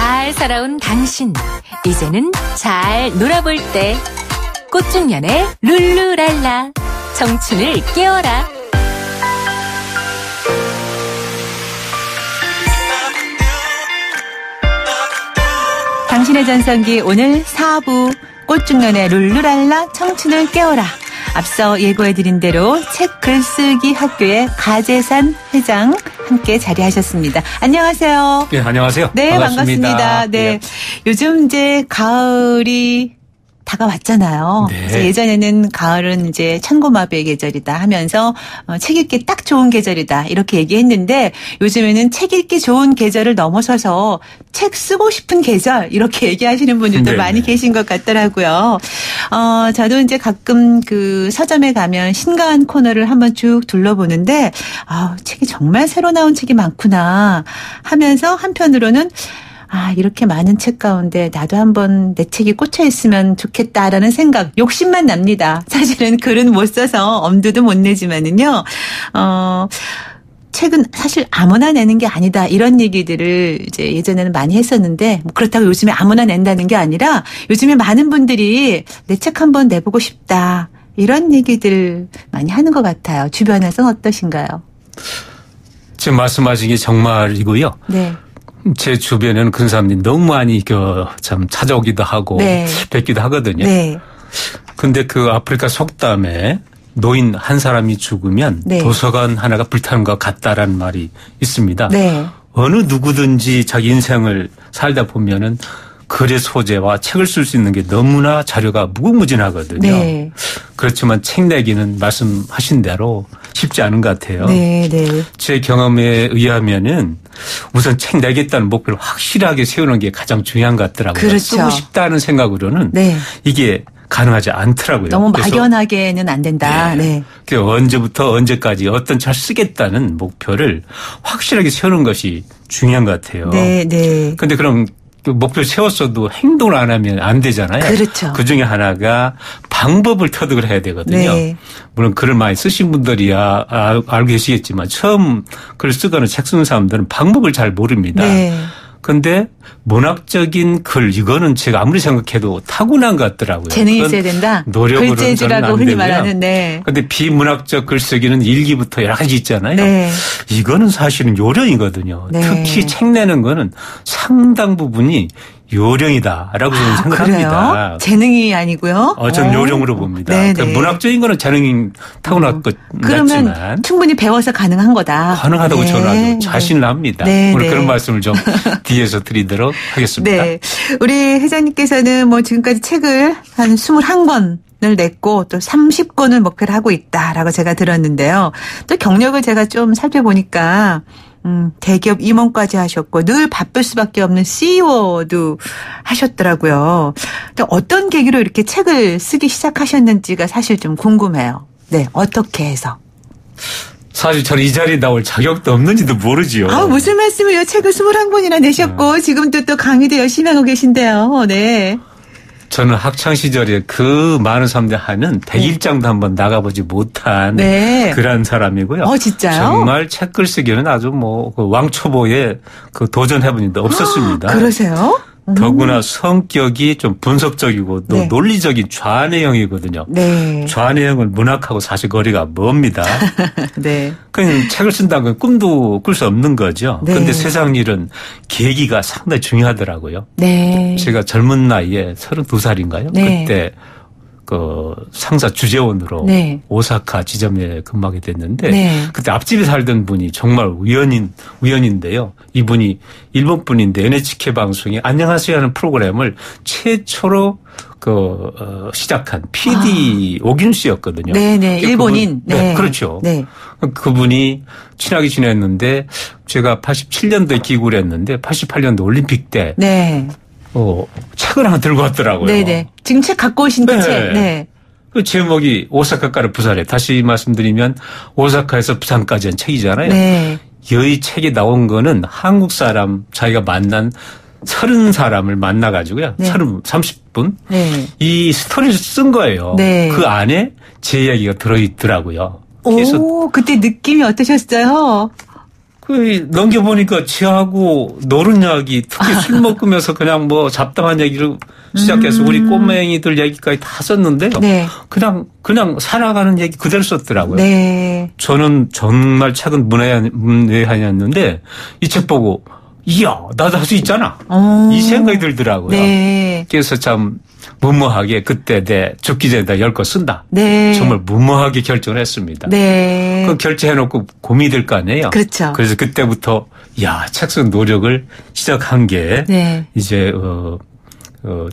잘 살아온 당신, 이제는 잘 놀아볼 때. 꽃중년의 룰루랄라, 청춘을 깨워라. 당신의 전성기 오늘 4부 꽃중년의 룰루랄라 청춘을 깨워라. 앞서 예고해드린 대로 책 글쓰기 학교의 가재산 회장 함께 자리하셨습니다. 안녕하세요. 네, 안녕하세요. 네, 반갑습니다. 네. 요즘 이제 가을이 다가왔잖아요. 네. 그래서 예전에는 가을은 이제 천고마비의 계절이다 하면서 책 읽기 딱 좋은 계절이다 이렇게 얘기했는데 요즘에는 책 읽기 좋은 계절을 넘어서서 책 쓰고 싶은 계절 이렇게 얘기하시는 분들도 네. 많이 계신 것 같더라고요. 저도 이제 가끔 그 서점에 가면 신간 코너를 한번 쭉 둘러보는데 책이 정말 새로 나온 책이 많구나 하면서 한편으로는 이렇게 많은 책 가운데 나도 한번 내 책이 꽂혀 있으면 좋겠다라는 생각, 욕심만 납니다. 사실은 글은 못 써서 엄두도 못 내지만은요, 책은 사실 아무나 내는 게 아니다. 이런 얘기들을 이제 예전에는 많이 했었는데, 그렇다고 요즘에 아무나 낸다는 게 아니라 요즘에 많은 분들이 내 책 한번 내보고 싶다. 이런 얘기들 많이 하는 것 같아요. 주변에서는 어떠신가요? 지금 말씀하신 게 정말이고요. 네. 제 주변에는 그런 사람들이 너무 많이 참 찾아오기도 하고 네. 뵙기도 하거든요. 네. 근데 그 아프리카 속담에 노인 한 사람이 죽으면 네. 도서관 하나가 불타는 것 같다라는 말이 있습니다. 네. 어느 누구든지 자기 인생을 살다 보면은 글의 소재와 책을 쓸 수 있는 게 너무나 자료가 무궁무진하거든요. 네. 그렇지만 책 내기는 말씀하신 대로 쉽지 않은 것 같아요. 네, 네. 제 경험에 의하면은 우선 책 내겠다는 목표를 확실하게 세우는 게 가장 중요한 것 같더라고요. 그렇죠. 쓰고 싶다는 생각으로는 네. 이게 가능하지 않더라고요. 너무 막연하게는 안 된다. 네. 언제부터 언제까지 어떤 책 쓰겠다는 목표를 확실하게 세우는 것이 중요한 것 같아요. 네, 네. 그런데 그럼 그 목표를 세웠어도 행동을 안 하면 안 되잖아요. 그렇죠. 그중에 하나가 방법을 터득을 해야 되거든요. 네. 물론 글을 많이 쓰신 분들이야 알고 계시겠지만 처음 글을 쓰거나 책 쓰는 사람들은 방법을 잘 모릅니다. 네. 그런데 문학적인 글 이거는 제가 아무리 생각해도 타고난 것 같더라고요. 재능이 있어야 된다. 노력으로는 글재주라고 흔히 말하는. 네. 그런데 비문학적 글쓰기는 일기부터 여러 가지 있잖아요. 네. 이거는 사실은 요령이거든요. 네. 특히 책 내는 거는 상당 부분이 요령이다라고 저는 생각합니다. 그래요? 재능이 아니고요. 저는 요령으로 봅니다. 네, 그 네. 문학적인 거는 재능이 타고난 것 그러면 같지만 충분히 배워서 가능한 거다. 가능하다고 네. 저는 아주 자신을 합니다. 네, 오늘 네. 그런 말씀을 좀 뒤에서 드리도록 하겠습니다. 네. 우리 회장님께서는 지금까지 책을 한 21권을 냈고 또 30권을 목표로 하고 있다라고 제가 들었는데요. 또 경력을 제가 좀 살펴보니까 대기업 임원까지 하셨고 늘 바쁠 수밖에 없는 CEO도 하셨더라고요. 근데 어떤 계기로 이렇게 책을 쓰기 시작하셨는지가 사실 좀 궁금해요. 네. 어떻게 해서? 사실 저는 이 자리에 나올 자격도 없는지도 모르지요. 무슨 말씀이에요. 책을 21권이나 내셨고 지금도 또 강의도 열심히 하고 계신데요. 네. 저는 학창시절에 그 많은 사람들이 하는 100일장도 한번 나가보지 못한 네. 그런 사람이고요. 진짜요? 정말 책 글쓰기는 아주 그 왕초보에 그 도전해본 일도 없었습니다. 그러세요? 더구나 성격이 좀 분석적이고 또 네. 논리적인 좌뇌형이거든요. 네. 좌뇌형을 문학하고 사실 거리가 멉니다. 네. 그냥 책을 쓴다는 건 꿈도 꿀 수 없는 거죠. 네. 그런데 세상 일은 계기가 상당히 중요하더라고요. 네. 제가 젊은 나이에 32살인가요? 네. 그때 그 상사 주재원으로 네. 오사카 지점에 근무하게 됐는데 네. 그때 앞집에 살던 분이 정말 우연인데요. 이분이 일본 분인데 NHK 방송에 안녕하세요 하는 프로그램을 최초로 시작한 PD 오균 씨였거든요. 네네. 일본인. 네. 그렇죠. 네. 그분이 친하게 지냈는데 제가 87년도에 기구를 했는데 88년도 올림픽 때 네. 책을 하나 들고 왔더라고요. 네네. 지금 책 갖고 오신 그 네. 책. 네. 그 제목이 오사카から부산에 다시 말씀드리면 오사카에서 부산까지 한 책이잖아요. 네. 이 책이 나온 거는 한국 사람 자기가 만난 30사람을 만나가지고요. 네. 30분. 네. 이 스토리를 쓴 거예요. 네. 그 안에 제 이야기가 들어있더라고요. 그래서 그때 느낌이 어떠셨어요? 넘겨보니까 지하고 노른 이야기, 특히 술 먹으면서 그냥 뭐 잡담한 얘기를 시작해서 우리 꼬맹이들 얘기까지 다 썼는데요. 네. 그냥 살아가는 얘기 그대로 썼더라고요. 네. 저는 정말 최근 문외한이었는데 이 책 보고 이야, 나도 할 수 있잖아. 이 생각이 들더라고요. 네. 그래서 참 무모하게 그때 내 죽기 전에 다 10권 쓴다. 네. 정말 무모하게 결정을 했습니다. 네. 그 결정해놓고 고민이 될 거 아니에요. 그렇죠. 그래서 그때부터 책 쓴 노력을 시작한 게 네. 이제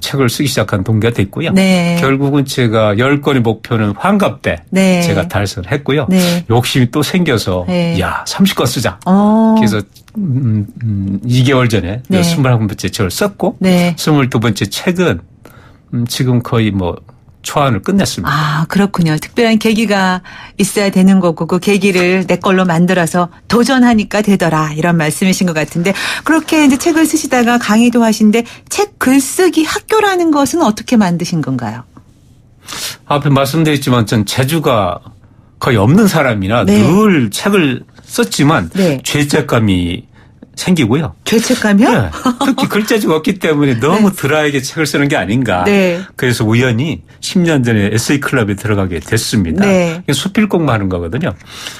책을 쓰기 시작한 동기가 됐고요. 네. 결국은 제가 10권의 목표는 환갑 때 네. 제가 달성을 했고요. 네. 욕심이 또 생겨서 네. 30권 쓰자. 그래서 2개월 전에 네. 21번째 책을 썼고 네. 22번째 책은 지금 거의 초안을 끝냈습니다. 아, 그렇군요. 특별한 계기가 있어야 되는 거고 그 계기를 내 걸로 만들어서 도전하니까 되더라 이런 말씀이신 것 같은데 그렇게 이제 책을 쓰시다가 강의도 하신데 책 글쓰기 학교라는 것은 어떻게 만드신 건가요? 앞에 말씀드렸지만 전 재주가 거의 없는 사람이라 네. 늘 책을 썼지만 네. 죄책감이 생기고요. 죄책감이요? 네. 특히 글재주가 없기 때문에 너무 드라이하게 책을 쓰는 게 아닌가. 네. 그래서 우연히 10년 전에 에세이 클럽에 들어가게 됐습니다. 네. 수필 공부하는 거거든요.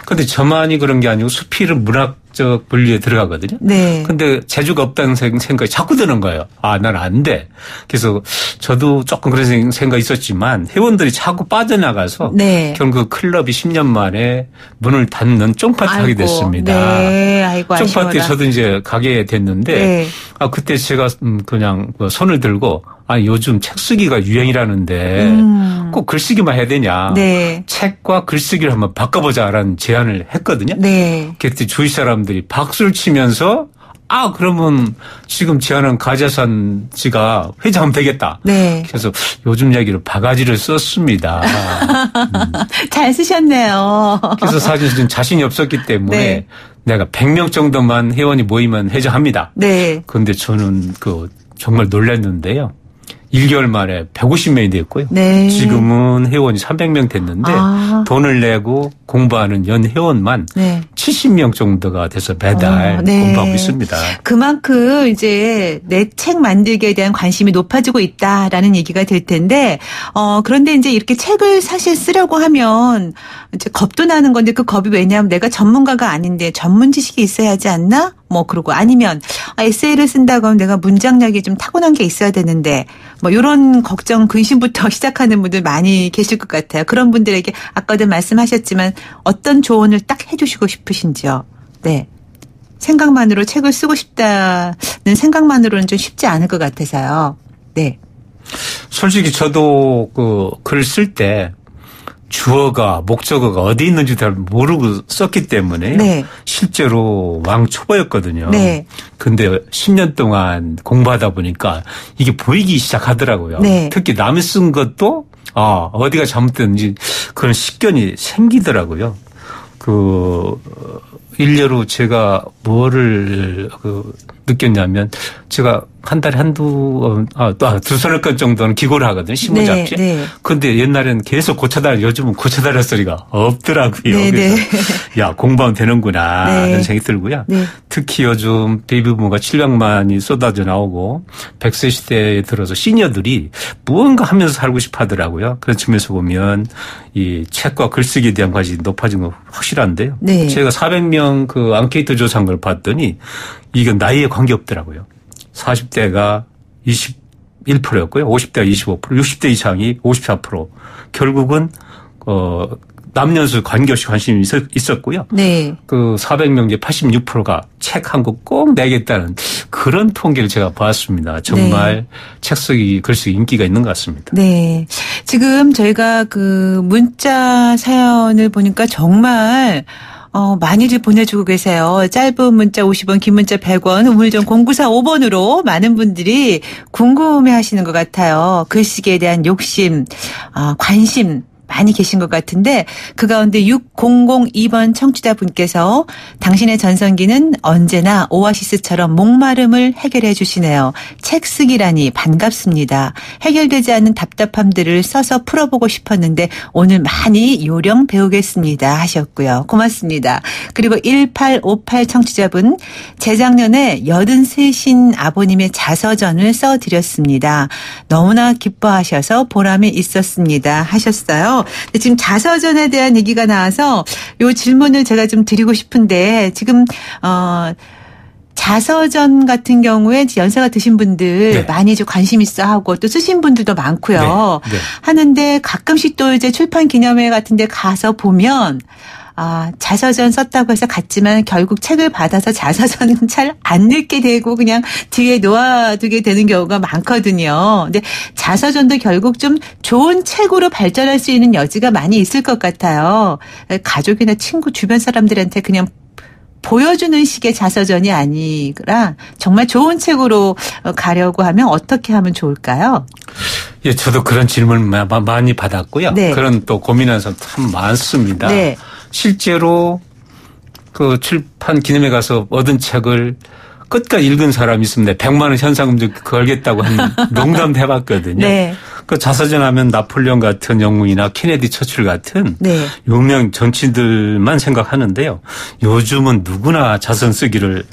그런데 저만이 그런 게 아니고 수필은 문학적 분류에 들어가거든요. 네. 근데 재주가 없다는 생각이 자꾸 드는 거예요. 난 안 돼. 그래서 저도 조금 그런 생각이 있었지만 회원들이 자꾸 빠져나가서 네. 결국 클럽이 10년 만에 문을 닫는 쫑파티 하게 됐습니다. 네. 아이고 아쉬워라. 쫑파티에 저도 이제 가게 됐는데 네. 그때 제가 그냥 손을 들고 요즘 책 쓰기가 유행이라는데 꼭 글쓰기만 해야 되냐. 네. 책과 글쓰기를 한번 바꿔보자라는 제안을 했거든요. 네. 그때 주위 사람들이 박수를 치면서 그러면 지금 제안한 가자산지가 회장하면 되겠다. 네. 그래서 요즘 얘기로 바가지를 썼습니다. 잘 쓰셨네요. 그래서 사실 좀 자신이 없었기 때문에 네. 내가 100명 정도만 회원이 모이면 회장합니다. 네. 그런데 저는 정말 놀랐는데요. 1개월 만에 150명이 됐고요. 네. 지금은 회원이 300명 됐는데 돈을 내고 공부하는 연 회원만 네. 70명 정도가 돼서 매달 네. 공부하고 있습니다. 그만큼 이제 내 책 만들기에 대한 관심이 높아지고 있다라는 얘기가 될 텐데, 그런데 이제 이렇게 책을 사실 쓰려고 하면 이제 겁도 나는 건데 그 겁이 왜냐하면 내가 전문가가 아닌데 전문 지식이 있어야 하지 않나? 그러고 아니면 에세이를 쓴다고 하면 내가 문장력이 좀 타고난 게 있어야 되는데 이런 걱정 근심부터 시작하는 분들 많이 계실 것 같아요. 그런 분들에게 아까도 말씀하셨지만 어떤 조언을 딱 해주시고 싶으신지요? 네. 생각만으로 책을 쓰고 싶다는 생각만으로는 좀 쉽지 않을 것 같아서요. 네. 솔직히 저도 글 쓸 때 주어가 목적어가 어디 있는지 잘 모르고 썼기 때문에 네. 실제로 왕초보였거든요. 네. 근데 10년 동안 공부하다 보니까 이게 보이기 시작하더라고요. 네. 특히 남이 쓴 것도 어디가 잘못됐는지 그런 식견이 생기더라고요. 일례로 제가 뭐를 느꼈냐면 제가 한 달에 두서너 건 정도는 기고를 하거든요. 신문 네, 잡지. 네. 근데 옛날에는 계속 요즘은 고쳐달라 소리가 없더라고요. 네, 그래서 네. 공부하면 되는구나. 네. 이런 생각이 들고요. 네. 특히 요즘 베이비부모가 700만이 쏟아져 나오고 100세 시대에 들어서 시니어들이 무언가 하면서 살고 싶어 하더라고요. 그런 측면에서 보면 이 책과 글쓰기에 대한 관심이 높아진 건 확실한데요. 네. 제가 400명 앙케이트 조사한 걸 봤더니 이건 나이에 관계없더라고요. 40대가 21%였고요. 50대가 25%, 60대 이상이 54%. 결국은 남녀수 관계없이 관심이 있었고요. 네. 400명 중에 86%가 책 한 권 꼭 내겠다는 그런 통계를 제가 봤습니다. 정말 네. 책 쓰기, 글쓰기 인기가 있는 것 같습니다. 네. 지금 저희가 문자 사연을 보니까 정말 많이들 보내주고 계세요. 짧은 문자 50원, 긴 문자 100원, 우물전 0945번으로 많은 분들이 궁금해 하시는 것 같아요. 글쓰기에 대한 욕심, 관심, 많이 계신 것 같은데 그 가운데 6002번 청취자분께서 당신의 전성기는 언제나 오아시스처럼 목마름을 해결해 주시네요. 책 쓰기라니 반갑습니다. 해결되지 않는 답답함들을 써서 풀어보고 싶었는데 오늘 많이 요령 배우겠습니다 하셨고요. 고맙습니다. 그리고 1858 청취자분 재작년에 83신 아버님의 자서전을 써드렸습니다. 너무나 기뻐하셔서 보람이 있었습니다 하셨어요. 지금 자서전에 대한 얘기가 나와서 요 질문을 제가 좀 드리고 싶은데 지금 자서전 같은 경우에 연세가 드신 분들 네. 많이 좀 관심 있어 하고 또 쓰신 분들도 많고요. 네. 네. 하는데 가끔씩 또 이제 출판 기념회 같은 데 가서 보면 자서전 썼다고 해서 갔지만 결국 책을 받아서 자서전은 잘 안 읽게 되고 그냥 뒤에 놓아두게 되는 경우가 많거든요. 근데 자서전도 결국 좀 좋은 책으로 발전할 수 있는 여지가 많이 있을 것 같아요. 가족이나 친구 주변 사람들한테 그냥 보여주는 식의 자서전이 아니라 정말 좋은 책으로 가려고 하면 어떻게 하면 좋을까요? 예, 저도 그런 질문 많이 받았고요. 네. 그런 또 고민하는 사람 참 많습니다. 네. 실제로 그 출판 기념회 가서 얻은 책을 끝까지 읽은 사람이 있으면 100만 원 현상금 좀 걸겠다고 한 농담도 해봤거든요. 네. 그 자서전 하면 나폴레옹 같은 영웅이나 케네디 처칠 같은 네. 유명 정치인들만 생각하는데요. 요즘은 누구나 자서전 쓰기를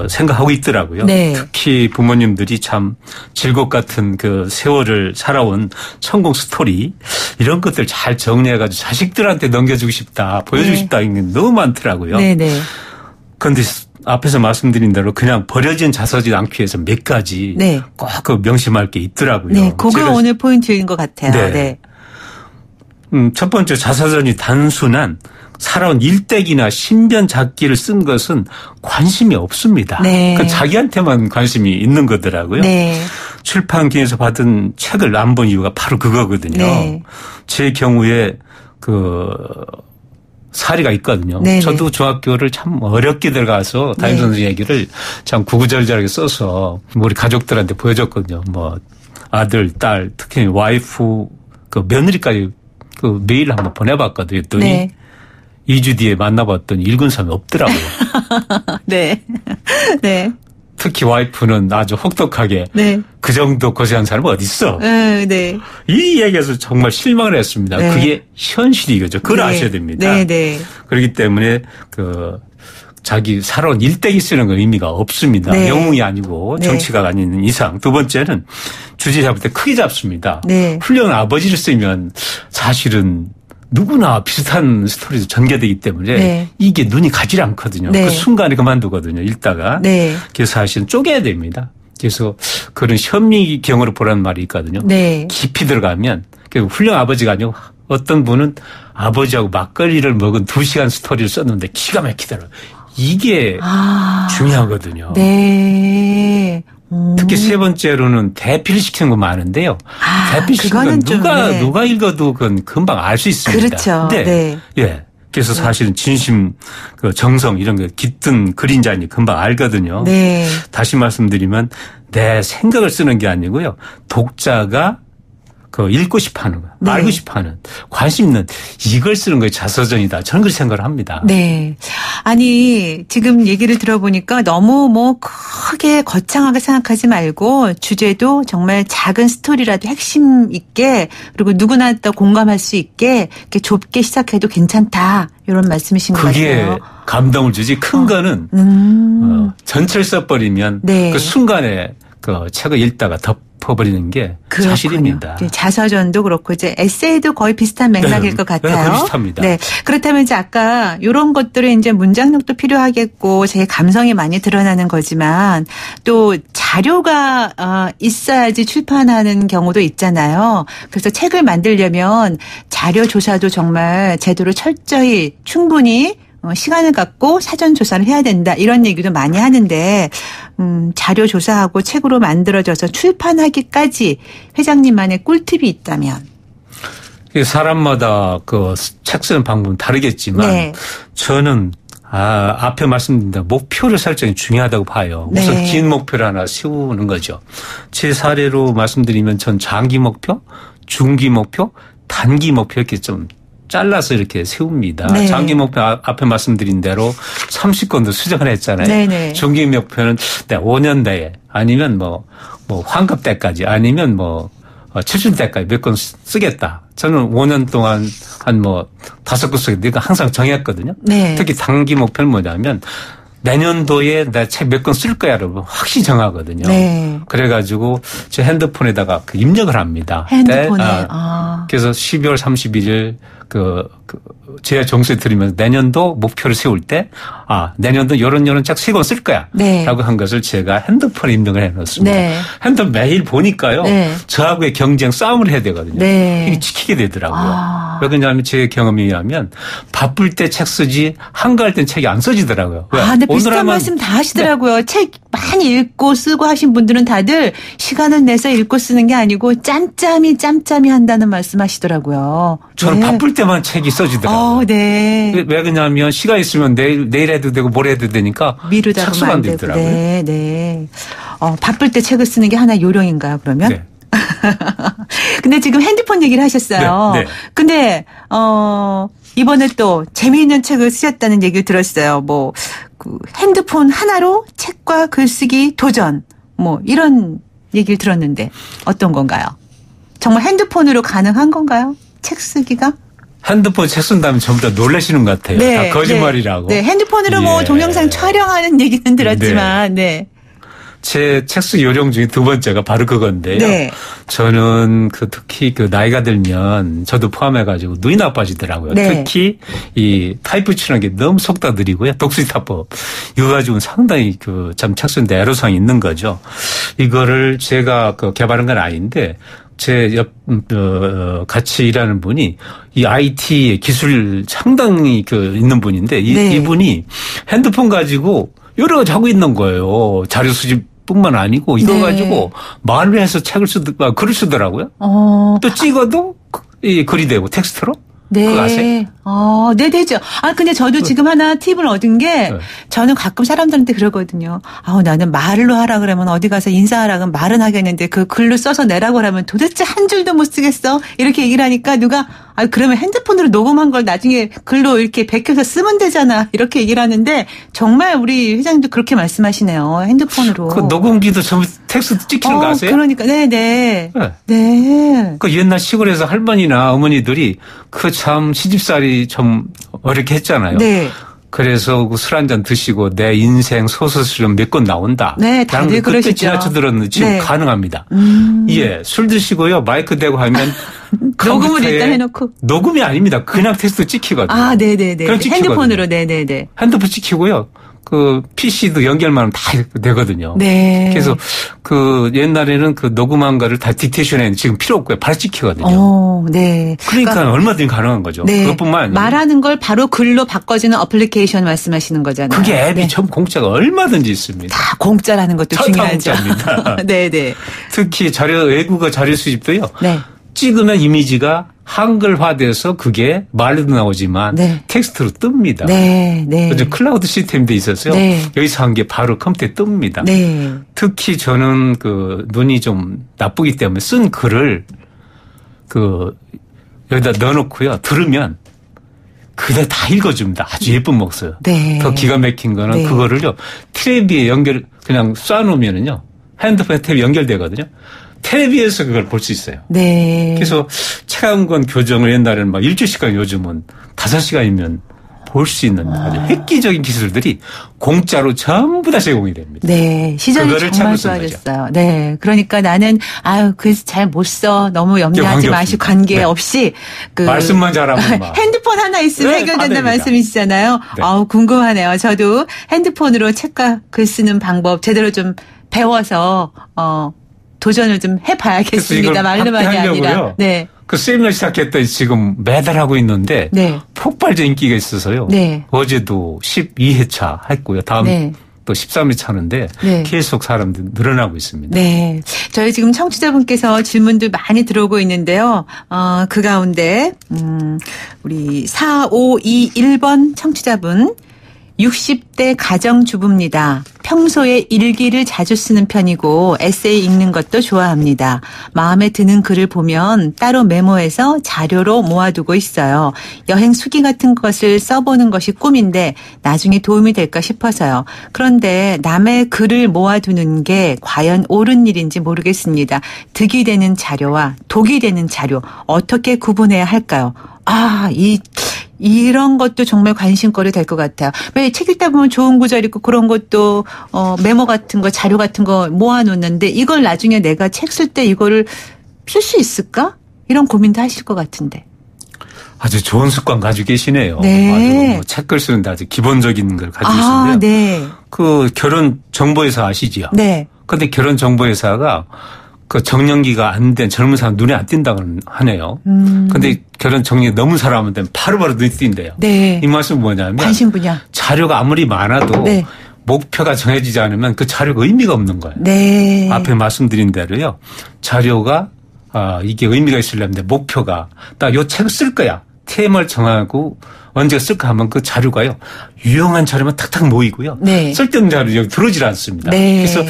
생각하고 있더라고요. 네. 특히 부모님들이 참 질곡 같은 그 세월을 살아온 성공 스토리 이런 것들 잘 정리해가지고 자식들한테 넘겨주고 싶다, 보여주고 네. 싶다 이런 게 너무 많더라고요. 네네. 그런데 앞에서 말씀드린 대로 그냥 버려진 자서전 않기 위해서 몇 가지 네. 꼭 그 명심할 게 있더라고요. 네. 그거 오늘 포인트인 것 같아요. 네. 네. 첫 번째 자서전이 단순한 살아온 일대기나 신변 잡기를 쓴 것은 관심이 없습니다. 네. 그러니까 자기한테만 관심이 있는 거더라고요. 네. 출판기에서 받은 책을 안 본 이유가 바로 그거거든요. 네. 제 경우에 사례가 있거든요. 네네. 저도 중학교를 참 어렵게 들어가서 담임선생 얘기를 참 구구절절하게 써서 우리 가족들한테 보여줬거든요. 뭐 아들, 딸, 특히 와이프, 며느리까지 메일을 한번 보내봤거든요. 했더니 네. 2주 뒤에 만나봤더니 읽은 사람이 없더라고요. 네. 네. 특히 와이프는 아주 혹독하게 네. 그 정도 고생한 사람은 어디 있어? 네. 이 얘기에서 정말 실망을 했습니다. 네. 그게 현실이거죠. 그걸 네. 아셔야 됩니다. 네, 네. 그렇기 때문에 자기 살아온 일대기 쓰는 건 의미가 없습니다. 네. 영웅이 아니고 네. 정치가가 아닌 이상. 두 번째는 주제 잡을 때 크게 잡습니다. 네. 훌륭한 아버지를 쓰면 사실은 누구나 비슷한 스토리도 전개되기 때문에 네. 이게 눈이 가지 않거든요. 네. 그 순간에 그만두거든요. 읽다가. 네. 그래서 사실은 쪼개야 됩니다. 그래서 그런 현미경으로 보라는 말이 있거든요. 네. 깊이 들어가면 훌륭한 아버지가 아니고 어떤 분은 아버지하고 막걸리를 먹은 2시간 스토리를 썼는데 기가 막히더라고요. 이게 중요하거든요. 네. 특히 세 번째로는 대피를 시키는 거 많은데요. 대피 시키는 건 누가 읽어도 그건 금방 알 수 있습니다. 그렇죠. 네. 예. 그래서 사실은 진심, 정성 이런 거 깃든 그림자니 금방 알거든요. 네. 다시 말씀드리면 내 생각을 쓰는 게 아니고요. 독자가 읽고 싶어 하는 거, 네. 알고 싶어 하는, 관심 있는 이걸 쓰는 거에 자서전이다. 저는 그렇게 생각을 합니다. 네. 아니, 지금 얘기를 들어보니까 너무 크게 거창하게 생각하지 말고 주제도 정말 작은 스토리라도 핵심 있게 그리고 누구나 또 공감할 수 있게 이렇게 좁게 시작해도 괜찮다. 이런 말씀이신 것 같아요. 그게 감동을 주지 큰 거는 전체를 써버리면 네. 그 순간에 책을 읽다가 덮어버리는 게 그렇군요. 사실입니다. 네, 자서전도 그렇고 이제 에세이도 거의 비슷한 맥락일 것 같아요. 거의 비슷합니다. 네, 그렇다면 이제 아까 이런 것들은 이제 문장력도 필요하겠고 제 감성이 많이 드러나는 거지만 또 자료가 있어야지 출판하는 경우도 있잖아요. 그래서 책을 만들려면 자료 조사도 정말 제대로 철저히 충분히 시간을 갖고 사전 조사를 해야 된다 이런 얘기도 많이 하는데 자료 조사하고 책으로 만들어져서 출판하기까지 회장님만의 꿀팁이 있다면 사람마다 책 쓰는 방법은 다르겠지만 네. 저는 앞에 말씀드린 대로 목표를 설정이 중요하다고 봐요. 우선 네. 긴 목표를 하나 세우는 거죠. 제 사례로 말씀드리면 전 장기 목표, 중기 목표, 단기 목표 이렇게 좀 잘라서 이렇게 세웁니다. 네. 장기 목표 앞에 말씀드린 대로 30건도 수정을 했잖아요. 네네. 중기 목표는 5년 내에 아니면 뭐 환급 때까지 아니면 출신 때까지 몇 건 쓰겠다. 저는 5년 동안 한 5건 쓰겠다. 항상 정했거든요. 네. 특히 단기 목표는 뭐냐면 내년도에 내 책 몇 건 쓸 거야를 확실히 정하거든요. 네. 그래가지고 제 핸드폰에다가 입력을 합니다. 핸드폰에. 그래서 12월 31일 제 정수에 들으면서 내년도 목표를 세울 때, 내년도 요런 책 3권 쓸 거야. 네. 라고 한 것을 제가 핸드폰에 입력을 해 놓습니다. 네. 핸드폰 매일 보니까요. 네. 저하고의 경쟁 싸움을 해야 되거든요. 네. 이게 지키게 되더라고요. 왜 그러냐면 제 경험에 의하면 바쁠 때 책 쓰지 한가할 땐 책이 안 써지더라고요. 왜? 근데 비슷한 말씀 다 하시더라고요. 네. 책 많이 읽고 쓰고 하신 분들은 다들 시간을 내서 읽고 쓰는 게 아니고 짬짬이 한다는 말씀 하시더라고요. 저는 네. 바쁠 때만 책이 써지더라고요. 네. 왜 그러냐면 시간 있으면 내일 해도 되고 모레 해도 되니까 미루다 착수가 안 되더라고요. 네. 바쁠 때 책을 쓰는 게 하나 요령인가요, 그러면? 네. 근데 지금 핸드폰 얘기를 하셨어요. 네. 근데 이번에 또 재미있는 책을 쓰셨다는 얘기를 들었어요. 핸드폰 하나로 책과 글쓰기 도전 이런 얘기를 들었는데 어떤 건가요? 정말 핸드폰으로 가능한 건가요? 책 쓰기가? 핸드폰 책 쓴다면 전부 다 놀라시는 것 같아요. 네, 다 거짓말이라고. 네, 핸드폰으로 동영상 촬영하는 얘기는 들었지만, 네. 제 책 쓰기 요령 중에 두 번째가 바로 그건데요. 네. 저는 특히 나이가 들면 저도 포함해가지고 눈이 나빠지더라고요. 네. 특히 이 타이프 치는 게 너무 속도가 느리고요. 독수리타법. 이거 가지고는 상당히 참 책 쓰는데 애로사항이 있는 거죠. 이거를 제가 개발한 건 아닌데 제 같이 일하는 분이 이 IT 기술 상당히 있는 분인데 이분이 핸드폰 가지고 여러 가지 하고 있는 거예요. 자료 수집뿐만 아니고 이거 가지고 말로 해서 글을 쓰더라고요. 또 찍어도 글이 되고 텍스트로. 네. 그거 아세요? 네, 되죠. 근데 저도 지금 하나 팁을 얻은 게 저는 가끔 사람들한테 그러거든요. 나는 말로 하라 그러면 어디 가서 인사하라 그러면 말은 하겠는데 글로 써서 내라고 하면 도대체 한 줄도 못 쓰겠어? 이렇게 얘기를 하니까 누가 그러면 핸드폰으로 녹음한 걸 나중에 글로 이렇게 베껴서 쓰면 되잖아. 이렇게 얘기를 하는데 정말 우리 회장님도 그렇게 말씀하시네요. 핸드폰으로. 녹음기도 전부 텍스트 찍히는 거 아세요? 그러니까 네. 옛날 시골에서 할머니나 어머니들이 참 시집살이 좀 어렵게 했잖아요. 네. 그래서 술 한잔 드시고 내 인생 소설처럼 몇 권 나온다. 네, 다들 그러시죠. 그때 지나쳐 들었는데 지금 가능합니다. 술 드시고요. 마이크 대고 하면 녹음을 일단 해놓고. 녹음이 아닙니다. 그냥 텍스트 찍히거든요. 네네네. 핸드폰으로, 네네네. 핸드폰 찍히고요. PC도 연결만 하면 다 되거든요. 네. 그래서 옛날에는 녹음한 거를 다 딕테이션에 지금 필요 없고요. 바로 찍히거든요. 네. 그러니까 얼마든지 가능한 거죠. 네. 그것뿐만 아니라. 말하는 걸 바로 글로 바꿔주는 어플리케이션 말씀하시는 거잖아요. 그게 앱이 전 공짜가 얼마든지 있습니다. 다 공짜라는 것도 중요하죠. 공짜입니다. 네네. 특히 외국어 자료 수집도요. 네. 찍으면 이미지가 한글화돼서 그게 말로도 나오지만 텍스트로 뜹니다. 네. 그래서 클라우드 시스템도 있어서요. 여기서 한 게 바로 컴퓨터에 뜹니다. 네. 특히 저는 눈이 좀 나쁘기 때문에 쓴 글을 여기다 넣어놓고요. 들으면 그대로 다 읽어줍니다. 아주 예쁜 목소리. 네. 더 기가 막힌 거는 그거를요. 텔레비에 그냥 쏴놓으면은요. 핸드폰에 텔레비 연결되거든요. 텔레비에서 그걸 볼 수 있어요. 네. 그래서 체감권 교정을 옛날에는 1주시간 요즘은 5시간이면 볼 수 있는 아주 획기적인 기술들이 공짜로 전부 다 제공이 됩니다. 네. 시절이 정말 좋아졌어요. 네. 그러니까 나는 글쎄 잘 못 써. 너무 염려하지 마시고 관계없이 말씀만 잘하면 핸드폰 하나 있으면 해결된다는 말씀이시잖아요. 네. 궁금하네요. 저도 핸드폰으로 책과 글 쓰는 방법 제대로 좀 배워서 도전을 좀 해봐야겠습니다. 말로만이 아니라. 네. 세미나 시작했더니 지금 매달 하고 있는데 폭발적 인기가 있어서요. 어제도 12회차 했고요. 다음 또 13회차 하는데 계속 사람들 늘어나고 있습니다. 네. 저희 지금 청취자분께서 질문들 많이 들어오고 있는데요. 그 가운데 우리 4521번 청취자분 60대 가정주부입니다. 평소에 일기를 자주 쓰는 편이고 에세이 읽는 것도 좋아합니다. 마음에 드는 글을 보면 따로 메모해서 자료로 모아두고 있어요. 여행 수기 같은 것을 써보는 것이 꿈인데 나중에 도움이 될까 싶어서요. 그런데 남의 글을 모아두는 게 과연 옳은 일인지 모르겠습니다. 득이 되는 자료와 독이 되는 자료 어떻게 구분해야 할까요? 이런 것도 정말 관심거리 될 것 같아요. 왜 책 읽다 보면 좋은 구절 있고 그런 것도 메모 같은 거 자료 같은 거 모아놓는데 이걸 나중에 내가 책 쓸 때 이거를 쓸 수 있을까? 이런 고민도 하실 것 같은데. 아주 좋은 습관 가지고 계시네요. 네. 아주 책글 쓰는데 아주 기본적인 걸 가지고 계신데요. 네. 그 결혼 정보회사 아시지요? 네. 그런데 결혼 정보회사가 그 정년기가 안 된 젊은 사람 눈에 안 띈다고 하네요. 그런데 결혼 정년기 너무 사람은 되면 바로바로 눈에 띈대요. 네. 이 말씀은 뭐냐면 관심 분야. 자료가 아무리 많아도 네. 목표가 정해지지 않으면 그 자료가 의미가 없는 거예요. 네. 앞에 말씀드린 대로요. 자료가 이게 의미가 있으려면 목표가 딱 요 책을 쓸 거야. 테마를 정하고 언제 쓸까 하면 그 자료가요. 유용한 자료만 탁탁 모이고요. 네. 쓸데없는 자료 여기 들어오질 않습니다. 네. 그래서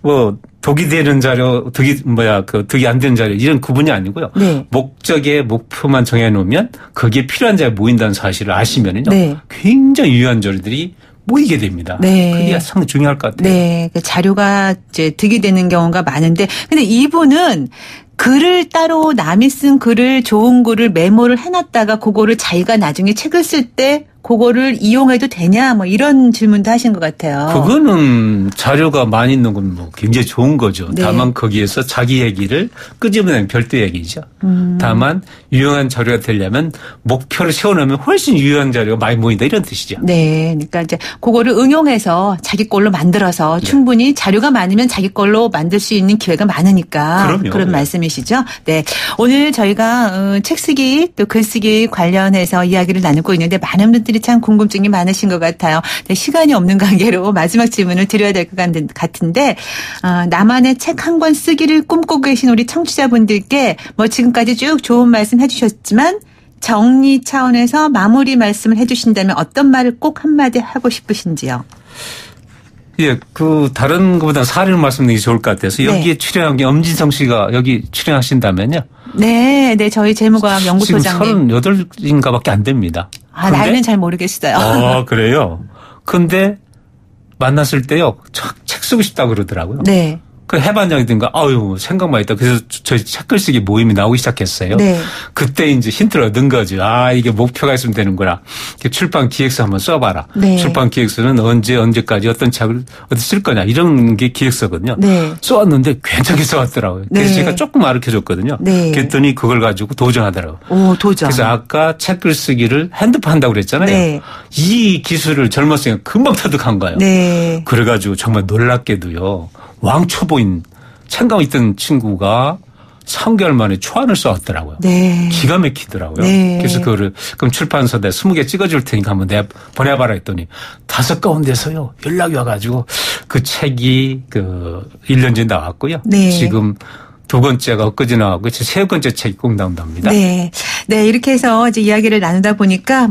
뭐 독이 되는 자료, 득이 안 되는 자료 이런 구분이 아니고요. 네. 목적의 목표만 정해놓으면 거기에 필요한 자료가 모인다는 사실을 아시면은요. 네. 굉장히 유효한 자료들이 모이게 됩니다. 네. 그게 상당히 중요할 것 같아요. 네. 그 자료가 이제 득이 되는 경우가 많은데 근데 이분은 글을 따로 남이 쓴 글을 좋은 글을 메모를 해놨다가 그거를 자기가 나중에 책을 쓸 때 그거를 이용해도 되냐 뭐 이런 질문도 하신 것 같아요. 그거는 자료가 많이 있는 건 뭐 굉장히 좋은 거죠. 네. 다만 거기에서 자기 얘기를 끄집어내는 별도 얘기죠. 다만 유용한 자료가 되려면 목표를 세워놓으면 훨씬 유용한 자료가 많이 모인다 이런 뜻이죠. 네. 그러니까 이제 그거를 응용해서 자기 걸로 만들어서 충분히 자료가 많으면 자기 걸로 만들 수 있는 기회가 많으니까 그럼요. 그런 말씀이시죠. 네. 오늘 저희가 책 쓰기 또 글쓰기 관련해서 이야기를 나누고 있는데 많은 분들이 참 궁금증이 많으신 것 같아요. 네, 시간이 없는 관계로 마지막 질문을 드려야 될 것 같은데 나만의 책 한 권 쓰기를 꿈꾸고 계신 우리 청취자분들께 뭐 지금까지 쭉 좋은 말씀 해주셨지만 정리 차원에서 마무리 말씀을 해주신다면 어떤 말을 꼭 한마디 하고 싶으신지요? 예, 다른 것보다 사례를 말씀드리기 좋을 것 같아서 여기에 출연한 게 엄진성 씨가 여기 출연하신다면요. 네, 네, 저희 재무과학 연구소장님. 지금 38인가 밖에 안 됩니다. 나이는 잘 모르겠어요. 그래요? 근데 만났을 때요, 책 쓰고 싶다 그러더라고요. 네. 그 해반장이든가, 생각만 있다. 그래서 저희 책글 쓰기 모임이 나오기 시작했어요. 네. 그때 이제 힌트를 얻은 거죠. 이게 목표가 있으면 되는구나. 출판 기획서 한번 써봐라. 네. 출판 기획서는 언제까지 어떤 책을 어디 쓸 거냐. 이런 게 기획서거든요. 네. 써왔는데 괜찮게 써왔더라고요. 그래서 네. 제가 조금 가르쳐줬거든요. 네. 그랬더니 그걸 가지고 도전하더라고요. 오, 도전. 그래서 아까 책글 쓰기를 핸드폰 한다고 그랬잖아요. 네. 이 기술을 젊었으니까 금방 터득한 거예요. 네. 그래가지고 정말 놀랍게도요. 왕초보인 생각 있던 친구가 3개월 만에 초안을 써왔더라고요. 네. 기가 막히더라고요. 네. 그래서 그거를 그럼 출판사에 20개 찍어줄 테니까 한번 내가 보내봐라 했더니 5 가운데서요. 연락이 와가지고 그 책이 1년 전에 나왔고요. 네. 지금 2번째가 엊그제 나왔고 3번째 책이 꼭 나온답니다. 네. 네. 이렇게 해서 이제 이야기를 나누다 보니까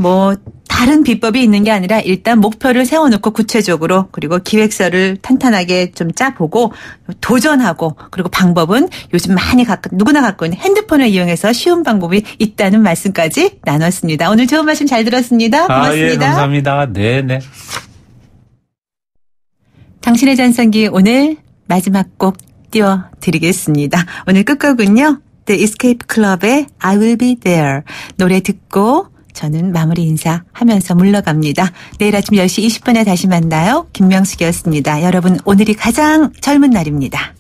다른 비법이 있는 게 아니라 일단 목표를 세워놓고 구체적으로 그리고 기획서를 탄탄하게 좀 짜보고 도전하고 그리고 방법은 요즘 많이 누구나 갖고 있는 핸드폰을 이용해서 쉬운 방법이 있다는 말씀까지 나눴습니다. 오늘 좋은 말씀 잘 들었습니다. 고맙습니다. 예, 감사합니다. 네네. 당신의 전성기 오늘 마지막 곡 띄워드리겠습니다. 오늘 끝곡은요. The Escape Club의 I Will Be There 노래 듣고 저는 마무리 인사하면서 물러갑니다. 내일 아침 10시 20분에 다시 만나요. 김명숙이었습니다. 여러분 오늘이 가장 젊은 날입니다.